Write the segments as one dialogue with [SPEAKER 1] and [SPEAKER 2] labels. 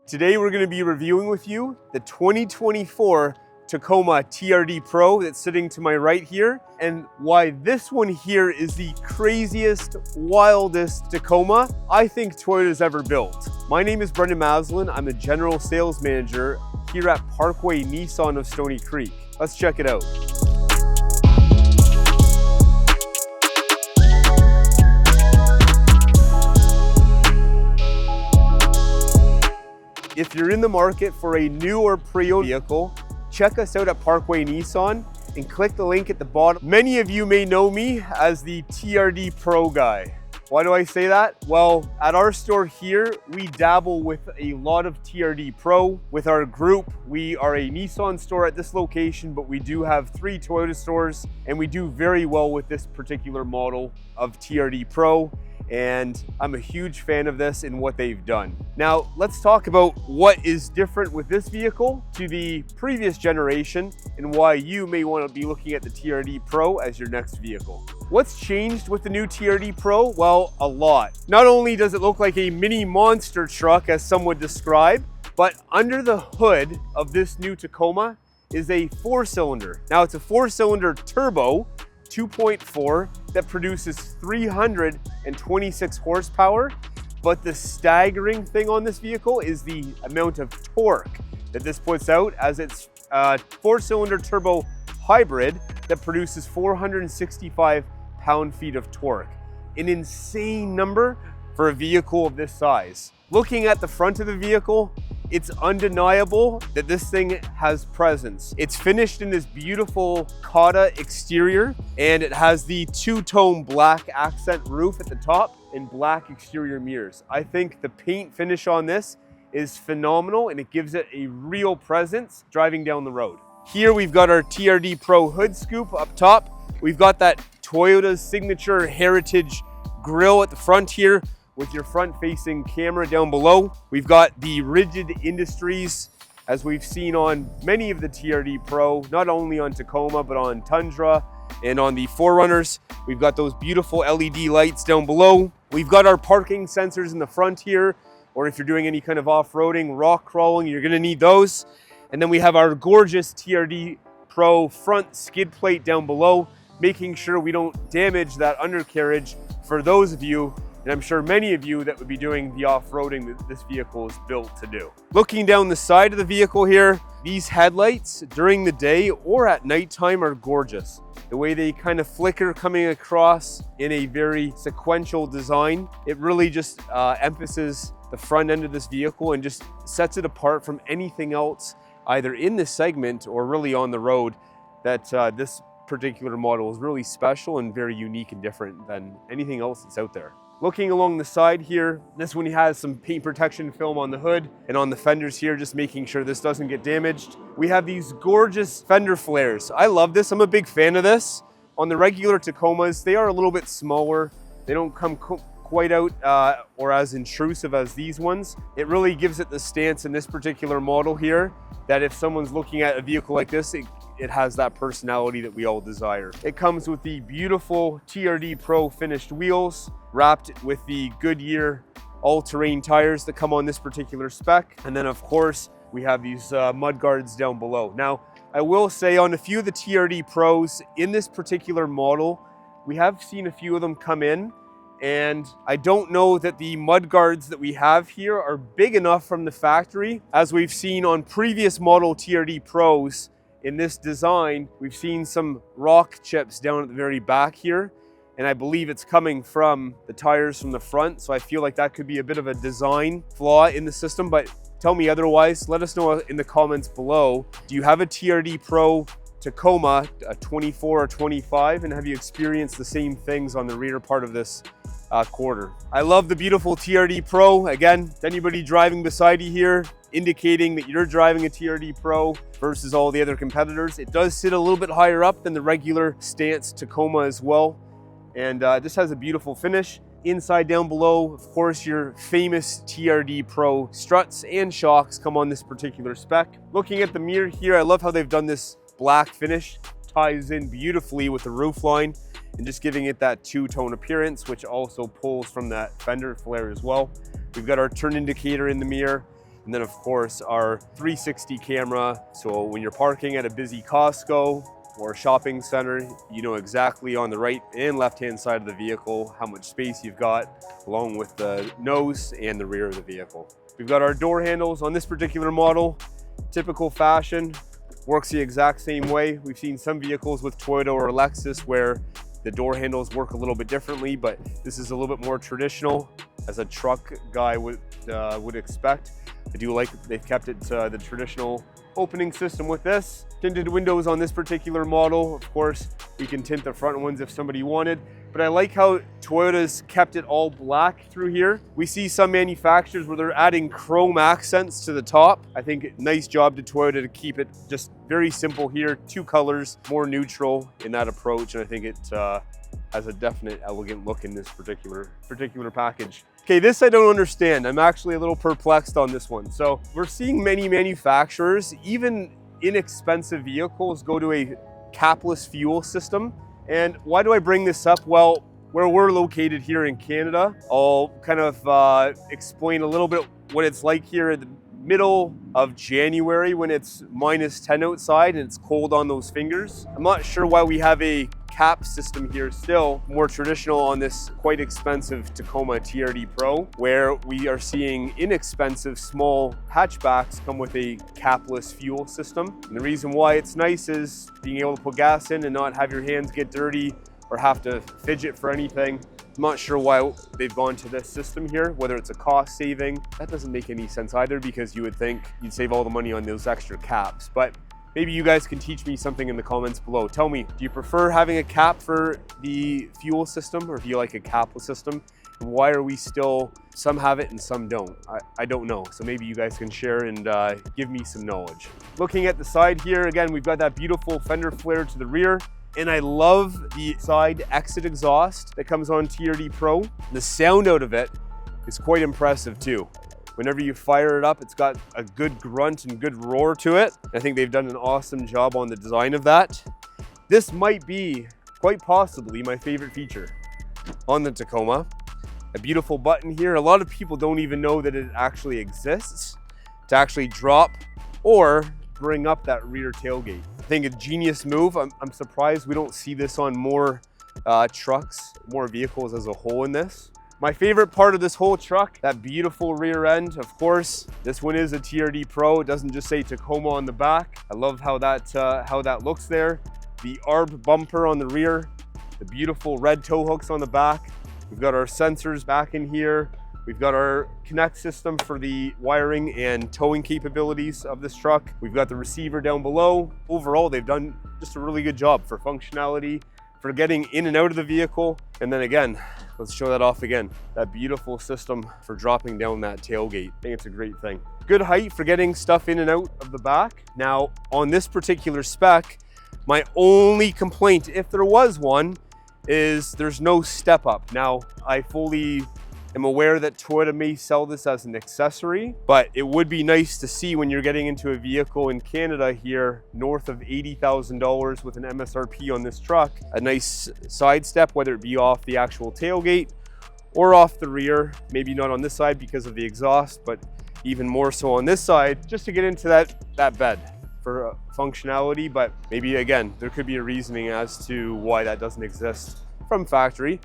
[SPEAKER 1] Today we're going to be reviewing with you the 2024 Tacoma TRD Pro that's sitting to my right here, and why this one here is the craziest, wildest Tacoma I think Toyota's ever built. My name is Brendan Maslin. I'm the General Sales Manager here at Pkwy Nissan of Stony Creek. Let's check it out. If you're in the market for a new or pre-owned vehicle, check us out at Pkwy Nissan and click the link at the bottom. Many of you may know me as the TRD Pro guy. Why do I say that? Well, at our store here, we dabble with a lot of TRD Pro. With our group, we are a Nissan store at this location, but we do have 3 Toyota stores, and we do very well with this particular model of TRD Pro. And I'm a huge fan of this and what they've done. Now, let's talk about what is different with this vehicle to the previous generation and why you may want to be looking at the TRD Pro as your next vehicle. What's changed with the new TRD Pro? Well, a lot. Not only does it look like a mini monster truck, as some would describe, but under the hood of this new Tacoma is a 4-cylinder. Now, it's a 4-cylinder turbo 2.4 that produces 326 horsepower, but the staggering thing on this vehicle is the amount of torque that this puts out, as it's a 4-cylinder turbo hybrid that produces 465 pound-feet of torque. An insane number for a vehicle of this size. Looking at the front of the vehicle, it's undeniable that this thing has presence. It's finished in this beautiful Kata exterior, and it has the 2-tone black accent roof at the top and black exterior mirrors. I think the paint finish on this is phenomenal, and it gives it a real presence driving down the road. Here we've got our TRD Pro hood scoop up top. We've got that Toyota's signature heritage grille at the front here, with your front-facing camera down below. We've got the rigid industries, as we've seen on many of the TRD Pro, not only on Tacoma, but on Tundra and on the 4Runners. We've got those beautiful LED lights down below. We've got our parking sensors in the front here, or if you're doing any kind of off-roading, rock crawling, you're gonna need those. And then we have our gorgeous TRD Pro front skid plate down below, making sure we don't damage that undercarriage for those of you, and I'm sure many of you, that would be doing the off-roading that this vehicle is built to do. Looking down the side of the vehicle here, these headlights during the day or at nighttime are gorgeous. The way they kind of flicker coming across in a very sequential design, it really just emphasizes the front end of this vehicle and just sets it apart from anything else, either in this segment or really on the road, that this particular model is really special and very unique and different than anything else that's out there. Looking along the side here, this one has some paint protection film on the hood and on the fenders here, just making sure this doesn't get damaged. We have these gorgeous fender flares. I love this. I'm a big fan of this. On the regular Tacomas, they are a little bit smaller. They don't come quite out or as intrusive as these ones. It really gives it the stance in this particular model here that if someone's looking at a vehicle like this, it has that personality that we all desire. It comes with the beautiful TRD Pro finished wheels, wrapped with the Goodyear all-terrain tires that come on this particular spec. And then of course, we have these mud guards down below. Now, I will say on a few of the TRD Pros in this particular model, we have seen a few of them come in, and I don't know that the mud guards that we have here are big enough from the factory. As we've seen on previous model TRD Pros, in this design, we've seen some rock chips down at the very back here, and I believe it's coming from the tires from the front, so I feel like that could be a bit of a design flaw in the system, but tell me otherwise. Let us know in the comments below. Do you have a TRD Pro Tacoma, a 24 or 25, and have you experienced the same things on the rear part of this quarter? I love the beautiful TRD Pro. Again, anybody driving beside you here, indicating that you're driving a TRD Pro versus all the other competitors. It does sit a little bit higher up than the regular stance Tacoma as well. And this has a beautiful finish. Inside down below, of course, your famous TRD Pro struts and shocks come on this particular spec. Looking at the mirror here, I love how they've done this black finish. Ties in beautifully with the roofline and just giving it that 2-tone appearance, which also pulls from that fender flare as well. We've got our turn indicator in the mirror. And then of course our 360 camera. So when you're parking at a busy Costco or a shopping center, you know exactly on the right and left-hand side of the vehicle how much space you've got, along with the nose and the rear of the vehicle. We've got our door handles on this particular model, typical fashion, works the exact same way. We've seen some vehicles with Toyota or Lexus where the door handles work a little bit differently, but this is a little bit more traditional as a truck guy would expect. I do like they've kept it the traditional opening system with this. Tinted windows on this particular model. Of course, we can tint the front ones if somebody wanted, but I like how Toyota's kept it all black through here. We see some manufacturers where they're adding chrome accents to the top. I think nice job to Toyota to keep it just very simple here. Two colors, more neutral in that approach, and I think it has a definite elegant look in this particular package. Okay, this I don't understand. I'm actually a little perplexed on this one. So we're seeing many manufacturers, even inexpensive vehicles, go to a capless fuel system. And why do I bring this up? Well, where we're located here in Canada, I'll kind of explain a little bit what it's like here in the middle of January when it's -10 outside and it's cold on those fingers. I'm not sure why we have a cap system here still, more traditional on this quite expensive Tacoma TRD Pro, where we are seeing inexpensive small hatchbacks come with a capless fuel system. And the reason why it's nice is being able to put gas in and not have your hands get dirty or have to fidget for anything. I'm not sure why they've gone to this system here, whether it's a cost saving. That doesn't make any sense either, because you would think you'd save all the money on those extra caps. But maybe you guys can teach me something in the comments below. Tell me, do you prefer having a cap for the fuel system, or do you like a capless system? And why are we still, some have it and some don't? I don't know. So maybe you guys can share and give me some knowledge. Looking at the side here, again, we've got that beautiful fender flare to the rear. And I love the side exit exhaust that comes on TRD Pro. The sound out of it is quite impressive too. Whenever you fire it up, it's got a good grunt and good roar to it. I think they've done an awesome job on the design of that. This might be, quite possibly, my favorite feature on the Tacoma. A beautiful button here. A lot of people don't even know that it actually exists to actually drop or bring up that rear tailgate. I think a genius move. I'm surprised we don't see this on more trucks, more vehicles as a whole in this. My favorite part of this whole truck, that beautiful rear end. Of course, this one is a TRD Pro. It doesn't just say Tacoma on the back. I love how that looks there. The ARB bumper on the rear, the beautiful red tow hooks on the back. We've got our sensors back in here. We've got our connect system for the wiring and towing capabilities of this truck. We've got the receiver down below. Overall, they've done just a really good job for functionality, for getting in and out of the vehicle. And then again, let's show that off again. That beautiful system for dropping down that tailgate. I think it's a great thing. Good height for getting stuff in and out of the back. Now, on this particular spec, my only complaint, if there was one, is there's no step up. Now, I fully am aware that Toyota may sell this as an accessory, but it would be nice to see when you're getting into a vehicle in Canada here, north of $80,000 with an MSRP on this truck, a nice side step, whether it be off the actual tailgate or off the rear. Maybe not on this side because of the exhaust, but even more so on this side, just to get into that bed for functionality. But maybe again, there could be a reasoning as to why that doesn't exist from factory,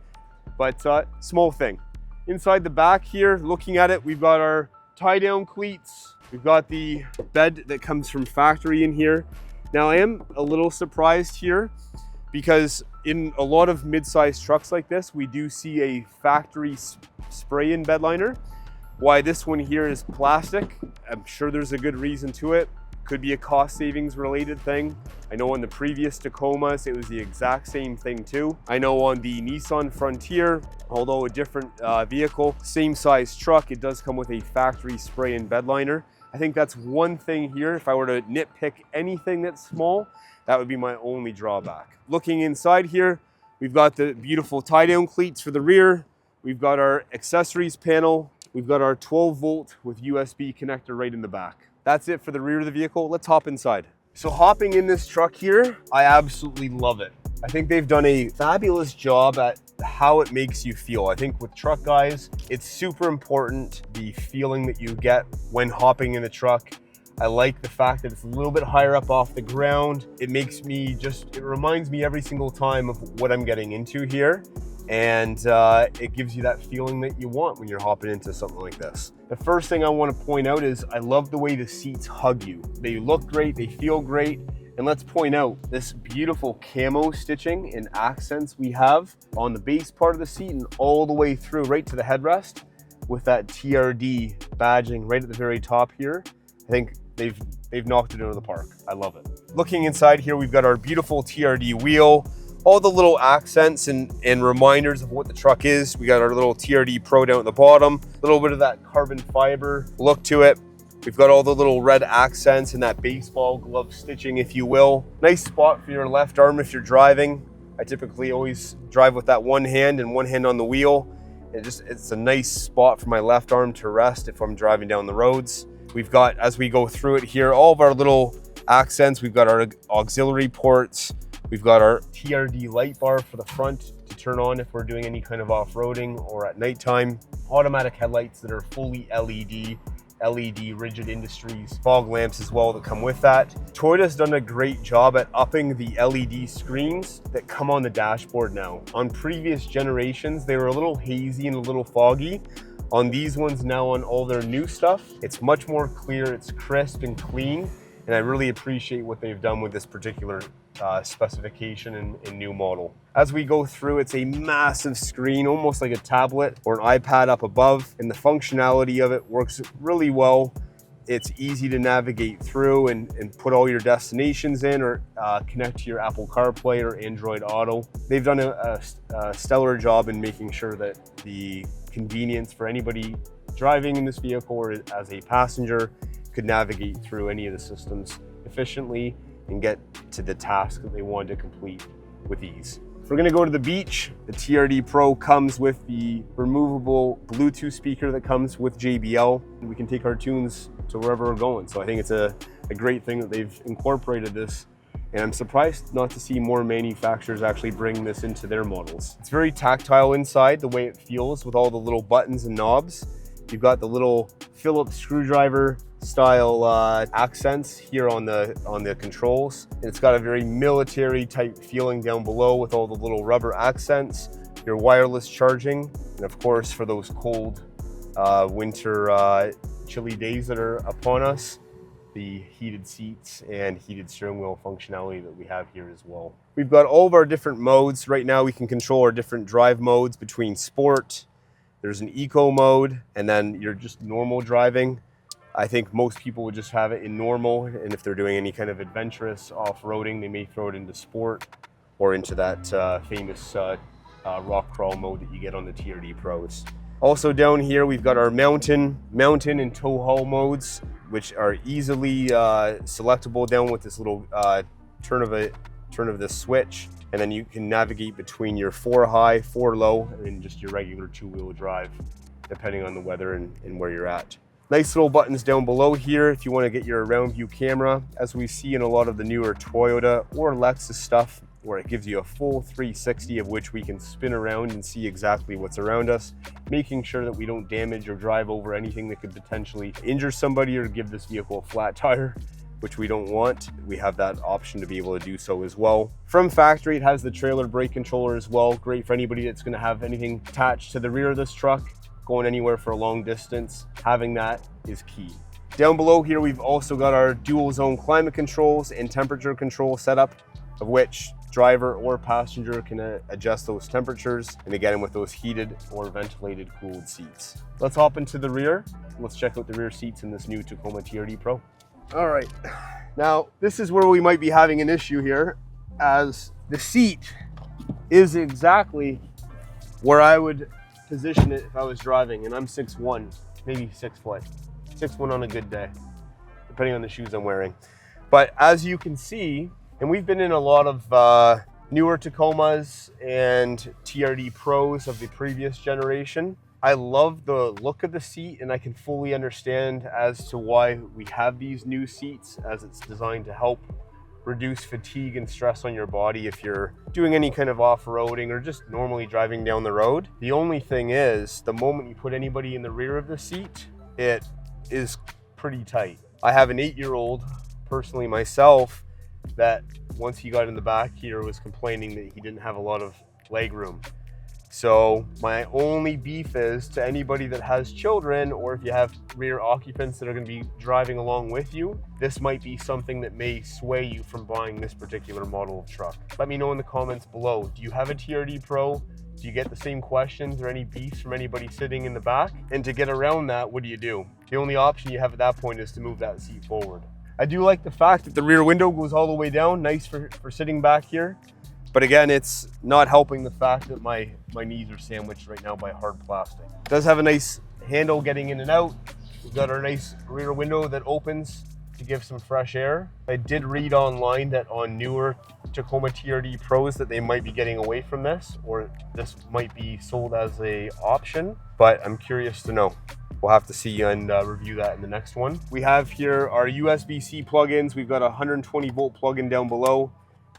[SPEAKER 1] but small thing. Inside the back here, looking at it, we've got our tie-down cleats. We've got the bed that comes from factory in here. Now, I am a little surprised here because in a lot of mid-sized trucks like this, we do see a factory spray-in bed liner. Why this one here is plastic, I'm sure there's a good reason to it. Could be a cost savings related thing. I know on the previous Tacomas, it was the exact same thing too. I know on the Nissan Frontier, although a different vehicle, same size truck, it does come with a factory spray-in bed liner. I think that's one thing here. If I were to nitpick anything that's small, that would be my only drawback. Looking inside here, we've got the beautiful tie-down cleats for the rear. We've got our accessories panel. We've got our 12-volt with USB connector right in the back. That's it for the rear of the vehicle. Let's hop inside. So hopping in this truck here, I absolutely love it. I think they've done a fabulous job at how it makes you feel. I think with truck guys, it's super important, the feeling that you get when hopping in the truck. I like the fact that it's a little bit higher up off the ground. It reminds me every single time of what I'm getting into here. And it gives you that feeling that you want when you're hopping into something like this. The first thing I want to point out is I love the way the seats hug you. They look great, they feel great. And let's point out this beautiful camo stitching and accents we have on the base part of the seat and all the way through right to the headrest with that TRD badging right at the very top here. I think they've knocked it out of the park. I love it. Looking inside here, we've got our beautiful TRD wheel, all the little accents and reminders of what the truck is. We got our little TRD Pro down at the bottom, a little bit of that carbon fiber look to it. We've got all the little red accents and that baseball glove stitching, if you will. Nice spot for your left arm if you're driving. I typically always drive with that one hand and one hand on the wheel. It's a nice spot for my left arm to rest if I'm driving down the roads. We've got, as we go through it here, all of our little accents. We've got our auxiliary ports. We've got our TRD light bar for the front to turn on if we're doing any kind of off-roading or at nighttime. Automatic headlights that are fully LED Rigid Industries fog lamps as well that come with that. Toyota's done a great job at upping the LED screens that come on the dashboard now. On previous generations, they were a little hazy and a little foggy. On these ones now, on all their new stuff, it's much more clear, it's crisp and clean, and I really appreciate what they've done with this particular specification and new model. As we go through, it's a massive screen, almost like a tablet or an iPad up above, and the functionality of it works really well. It's easy to navigate through and put all your destinations in or connect to your Apple CarPlay or Android Auto. They've done a stellar job in making sure that the convenience for anybody driving in this vehicle or as a passenger could navigate through any of the systems efficiently and get to the task that they want to complete with ease. If we're gonna go to the beach, the TRD Pro comes with the removable Bluetooth speaker that comes with JBL. We can take our tunes to wherever we're going. So I think it's a great thing that they've incorporated this. And I'm surprised not to see more manufacturers actually bring this into their models. It's very tactile inside, the way it feels with all the little buttons and knobs. You've got the little Phillips screwdriver style accents here on the controls. And it's got a very military type feeling down below with all the little rubber accents, your wireless charging, and of course for those cold winter chilly days that are upon us, the heated seats and heated steering wheel functionality that we have here as well. We've got all of our different modes. Right now we can control our different drive modes between sport, there's an eco mode, and then you're just normal driving. I think most people would just have it in normal, and if they're doing any kind of adventurous off-roading, they may throw it into sport or into that famous rock crawl mode that you get on the TRD Pros. Also down here, we've got our mountain and tow haul modes, which are easily selectable down with this little turn of this switch. And then you can navigate between your 4 high, 4 low, and just your regular 2-wheel drive, depending on the weather and where you're at. Nice little buttons down below here if you want to get your around view camera, as we see in a lot of the newer Toyota or Lexus stuff, where it gives you a full 360 of which we can spin around and see exactly what's around us, making sure that we don't damage or drive over anything that could potentially injure somebody or give this vehicle a flat tire, which we don't want. We have that option to be able to do so as well. From factory, it has the trailer brake controller as well. Great for anybody that's going to have anything attached to the rear of this truck, going anywhere for a long distance. Having that is key. Down below here, we've also got our dual zone climate controls and temperature control setup, of which driver or passenger can adjust those temperatures, and again with those heated or ventilated cooled seats. Let's hop into the rear. Let's check out the rear seats in this new Tacoma TRD Pro. All right, now this is where we might be having an issue here, as the seat is exactly where I would position it if I was driving, and I'm 6'1", maybe 6 foot. 6'1" on a good day, depending on the shoes I'm wearing. But as you can see, and we've been in a lot of newer Tacomas and TRD Pros of the previous generation. I love the look of the seat, and I can fully understand as to why we have these new seats, as it's designed to help reduce fatigue and stress on your body if you're doing any kind of off-roading or just normally driving down the road. The only thing is, the moment you put anybody in the rear of the seat, it is pretty tight. I have an 8-year-old, personally myself, that once he got in the back here was complaining that he didn't have a lot of leg room. So my only beef is to anybody that has children, or if you have rear occupants that are going to be driving along with you, this might be something that may sway you from buying this particular model of truck. Let me know in the comments below. Do you have a TRD Pro? Do you get the same questions or any beefs from anybody sitting in the back? And to get around that, what do? The only option you have at that point is to move that seat forward. I do like the fact that the rear window goes all the way down, nice for sitting back here. But again, it's not helping the fact that my knees are sandwiched right now by hard plastic. It does have a nice handle getting in and out. We've got our nice rear window that opens to give some fresh air. I did read online that on newer Tacoma TRD Pros that they might be getting away from this, or this might be sold as an option, but I'm curious to know. We'll have to see and review that in the next one. We have here our USB-C plugins. We've got a 120 volt plug-in down below,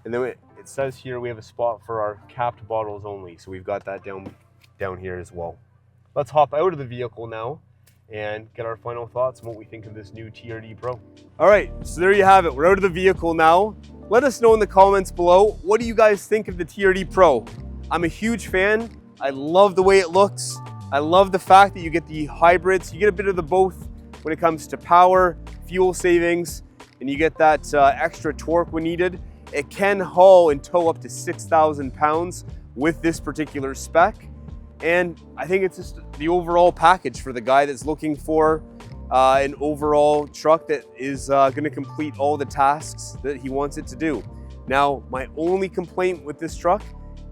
[SPEAKER 1] and then it says here we have a spot for our capped bottles only. So we've got that down here as well. Let's hop out of the vehicle now and get our final thoughts on what we think of this new TRD Pro. All right, so there you have it. We're out of the vehicle now. Let us know in the comments below, what do you guys think of the TRD Pro? I'm a huge fan. I love the way it looks. I love the fact that you get the hybrids. You get a bit of the both when it comes to power, fuel savings, and you get that extra torque when needed. It can haul and tow up to 6,000 pounds with this particular spec. And I think it's just the overall package for the guy that's looking for an overall truck that is gonna complete all the tasks that he wants it to do. Now, my only complaint with this truck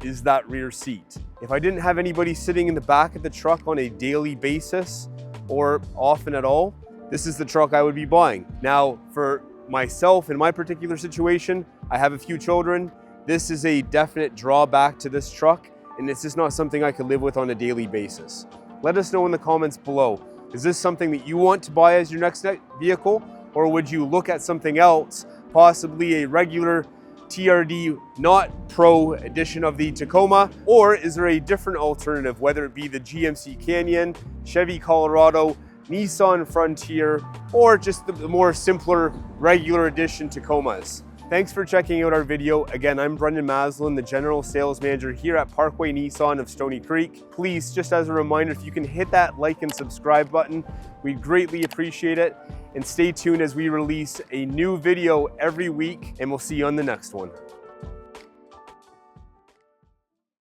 [SPEAKER 1] is that rear seat. If I didn't have anybody sitting in the back of the truck on a daily basis or often at all, this is the truck I would be buying. Now, for myself in my particular situation, I have a few children. This is a definite drawback to this truck, and it's just not something I could live with on a daily basis. Let us know in the comments below. Is this something that you want to buy as your next vehicle, or would you look at something else, possibly a regular TRD, not Pro edition of the Tacoma, or is there a different alternative, whether it be the GMC Canyon, Chevy Colorado, Nissan Frontier, or just the more simpler regular edition Tacomas? Thanks for checking out our video. Again, I'm Brendan Maslin, the General Sales Manager here at Pkwy Nissan of Stony Creek. Please, just as a reminder, if you can hit that like and subscribe button, we'd greatly appreciate it. And stay tuned as we release a new video every week, and we'll see you on the next one.